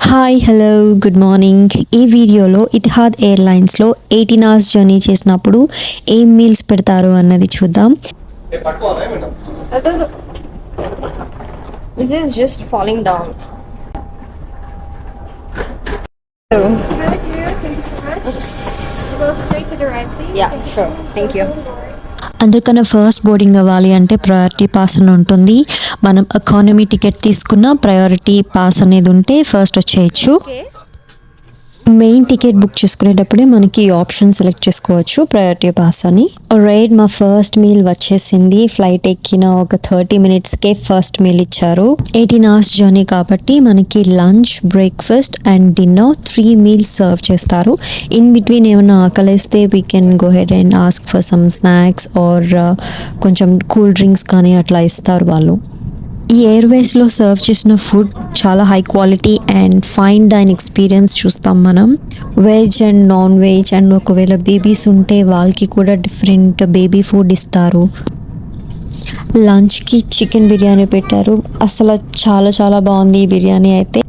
Hi hello good morning. ఈ వీడియోలో Etihad ఎయిర్లైన్స్లో 18 hours journey చేసినప్పుడు ఏం మీల్స్ పెడతారు అన్నది చూద్దాం. This is just falling down. Really clear. Thank you so much. Go straight to the right, please. Yeah, sure. Thank you. అందుకన్నా first boarding అవ్వాలి అంటే ప్రయారిటీ పాస్ అని ఉంటుంది. మనం ఎకానమీ టికెట్ తీసుకున్న ప్రయారిటీ పాస్ అనేది ఉంటే ఫస్ట్ వచ్చేయచ్చు. మెయిన్ టికెట్ బుక్ చేసుకునేటప్పుడే మనకి ఆప్షన్ సెలెక్ట్ చేసుకోవచ్చు ప్రయారిటీ పాస్ అని. రైట్, మా ఫస్ట్ మీల్ వచ్చేసింది. ఫ్లైట్ ఎక్కిన ఒక 30 మినిట్స్కే ఫస్ట్ మీల్ ఇచ్చారు. 18 అవర్స్ జర్నీ కాబట్టి మనకి lunch, breakfast and dinner 3 meals serve చేస్తారు. ఇన్ బిట్వీన్ ఏమైనా ఆకలిస్తే we can go head and ask for some snacks or కొంచెం కూల్ డ్రింక్స్ కానీ అట్లా ఇస్తారు వాళ్ళు. ఈ ఎయిర్వేస్లో సర్వ్ చేసిన ఫుడ్ చాలా high quality and fine dine experience చూస్తాం మనం. Veg and non veg and ఒకవేళ బేబీస్ ఉంటే వాళ్ళకి కూడా డిఫరెంట్ బేబీ ఫుడ్ ఇస్తారు. లంచ్కి చికెన్ బిర్యానీ పెట్టారు. అసలు చాలా చాలా బాగుంది ఈ బిర్యానీ అయితే.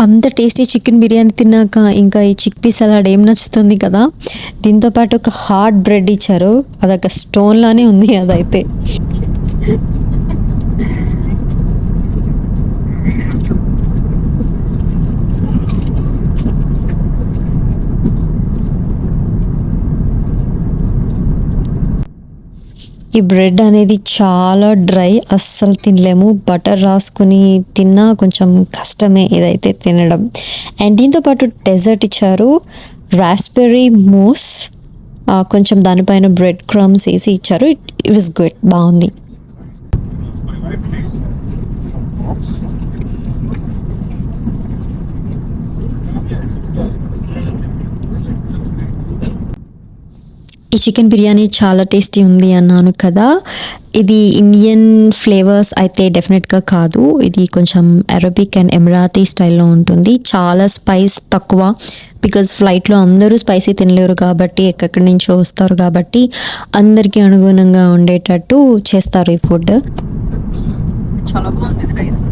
అంత టేస్టీ చికెన్ బిర్యానీ తిన్నాక ఇంకా ఈ చిక్ పీ సలాడ్ ఏం నచ్చుతుంది కదా. దీంతోపాటు ఒక హార్డ్ బ్రెడ్ ఇచ్చారు. అదొక స్టోన్ లానే ఉంది అదైతే. ఈ బ్రెడ్ అనేది చాలా డ్రై, అస్సలు తినలేము. బటర్ రాసుకుని తిన్నా కొంచెం కష్టమే ఇదైతే తినడం. అండ్ దీంతోపాటు డెజర్ట్ ఇచ్చారు, రాస్బెర్రీ మూస్, కొంచెం దానిపైన బ్రెడ్ క్రమ్స్ వేసి ఇచ్చారు. ఇట్ వాస్ గుడ్, బాగుంది. ఈ చికెన్ బిర్యానీ చాలా టేస్టీ ఉంది అన్నాను కదా. ఇది ఇండియన్ ఫ్లేవర్స్ అయితే డెఫినెట్గా కాదు. ఇది కొంచెం అరబిక్ అండ్ ఎమిరాతీ స్టైల్లో ఉంటుంది. చాలా స్పైస్ తక్కువ, బికాజ్ ఫ్లైట్లో అందరూ స్పైసీ తినలేరు కాబట్టి, ఎక్కడి నుంచో వస్తారు కాబట్టి అందరికీ అనుగుణంగా ఉండేటట్టు చేస్తారు ఈ ఫుడ్. చాలా బాగుంది రైస్.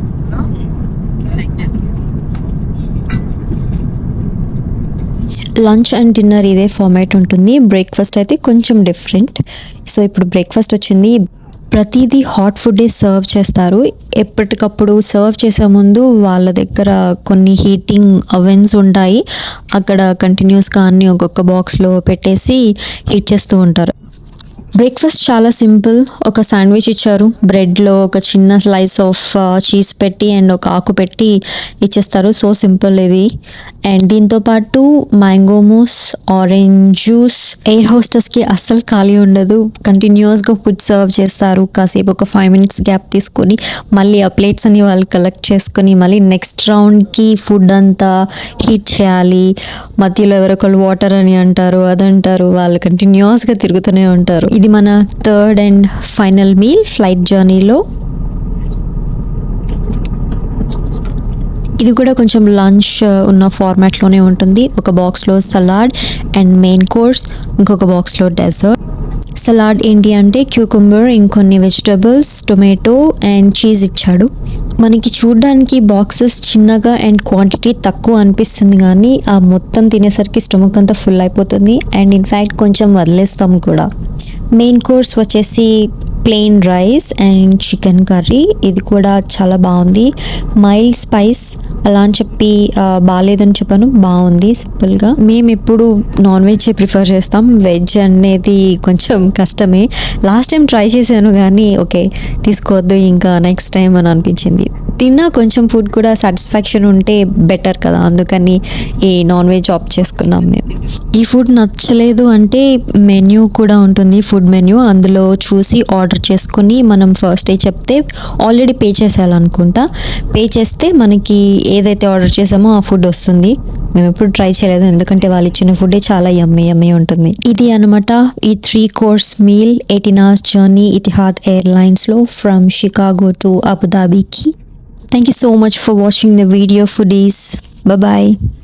లంచ్ అండ్ డిన్నర్ ఇదే ఫార్మాట్ ఉంటుంది. బ్రేక్ఫాస్ట్ అయితే కొంచెం డిఫరెంట్. సో ఇప్పుడు బ్రేక్ఫాస్ట్ వచ్చింది. ప్రతిదీ హాట్ ఫుడ్డే సర్వ్ చేస్తారు. ఎప్పటికప్పుడు సర్వ్ చేసే ముందు వాళ్ళ దగ్గర కొన్ని హీటింగ్ అవెన్స్ ఉంటాయి. అక్కడ కంటిన్యూస్గా అన్ని ఒక్కొక్క బాక్స్లో పెట్టేసి హీట్ చేస్తూ ఉంటారు. బ్రేక్ఫాస్ట్ చాలా సింపుల్. ఒక శాండ్విచ్ ఇచ్చారు, బ్రెడ్లో ఒక చిన్న స్లైస్ ఆఫ్ చీజ్ పెట్టి అండ్ ఒక ఆకు పెట్టి ఇచ్చేస్తారు. సో సింపుల్ ఇది. అండ్ దీంతోపాటు mango Moose, orange juice. Air హోస్టెస్కి అస్సలు ఖాళీ ఉండదు, కంటిన్యూస్గా ఫుడ్ సర్వ్ చేస్తారు. కాసేపు ఒక 5 మినిట్స్ గ్యాప్ తీసుకొని మళ్ళీ ఆ ప్లేట్స్ అని వాళ్ళు కలెక్ట్ చేసుకొని మళ్ళీ నెక్స్ట్ రౌండ్కి ఫుడ్ అంతా హీట్ చేయాలి. మధ్యలో ఎవరొకరు వాటర్ అని అంటారు, అదంటారు. వాళ్ళు కంటిన్యూస్గా తిరుగుతూనే ఉంటారు. ఇది మన 3rd and final meal flight జర్నీలో. ఇది కూడా కొంచెం లంచ్ ఉన్న ఫార్మాట్లోనే ఉంటుంది. ఒక బాక్స్లో సలాడ్ అండ్ మెయిన్ కోర్స్, ఇంకొక బాక్స్లో డెజర్ట్. సలాడ్ ఏంటి అంటే క్యూకుంబర్, ఇంకొన్ని వెజిటబుల్స్, టొమాటో అండ్ చీజ్ ఇచ్చాడు. మనకి చూడడానికి బాక్సెస్ చిన్నగా అండ్ క్వాంటిటీ తక్కువ అనిపిస్తుంది, కానీ ఆ మొత్తం తినేసరికి స్టమక్ అంతా ఫుల్ అయిపోతుంది అండ్ ఇన్ఫ్యాక్ట్ కొంచెం వదిలేస్తాం కూడా. మెయిన్ కోర్స్ వచ్చేసి plain rice and chicken curry. ఇది కూడా చాలా బాగుంది. మైల్డ్ స్పైస్ అలా అని చెప్పి బాగాలేదని చెప్పాను, బాగుంది సింపుల్గా. మేము ఎప్పుడు నాన్ వెజ్ ప్రిఫర్ చేస్తాం, వెజ్ అనేది కొంచెం కష్టమే. లాస్ట్ టైం ట్రై చేశాను కానీ ఓకే తీసుకోవద్దు ఇంకా నెక్స్ట్ టైం అని అనిపించింది. తిన్నా కొంచెం ఫుడ్ కూడా సాటిస్ఫాక్షన్ ఉంటే బెటర్ కదా, అందుకని ఈ నాన్ వెజ్ ఆప్ట్ చేసుకున్నాం మేము. ఈ ఫుడ్ నచ్చలేదు అంటే మెన్యూ కూడా ఉంటుంది, ఫుడ్ మెన్యూ, అందులో చూసి ఆర్డర్ చేసుకుని మనం ఫస్ట్ డే చెప్తే ఆల్రెడీ పే చేసేయాలనుకుంటా, పే చేస్తే మనకి ఏదైతే ఆర్డర్ చేసామో ఆ ఫుడ్ వస్తుంది. మేము ఎప్పుడు ట్రై చేయలేదు ఎందుకంటే వాళ్ళు ఇచ్చిన ఫుడ్డే చాలా యమ్మీ ఉంటుంది. ఇది అనమాట ఈ 3 course meal 18 hours journey Etihad ఎయిర్లైన్స్లో ఫ్రమ్ షికాగో టు అబుదాబీకి. Thank you so much for watching the video, foodies. Bye bye.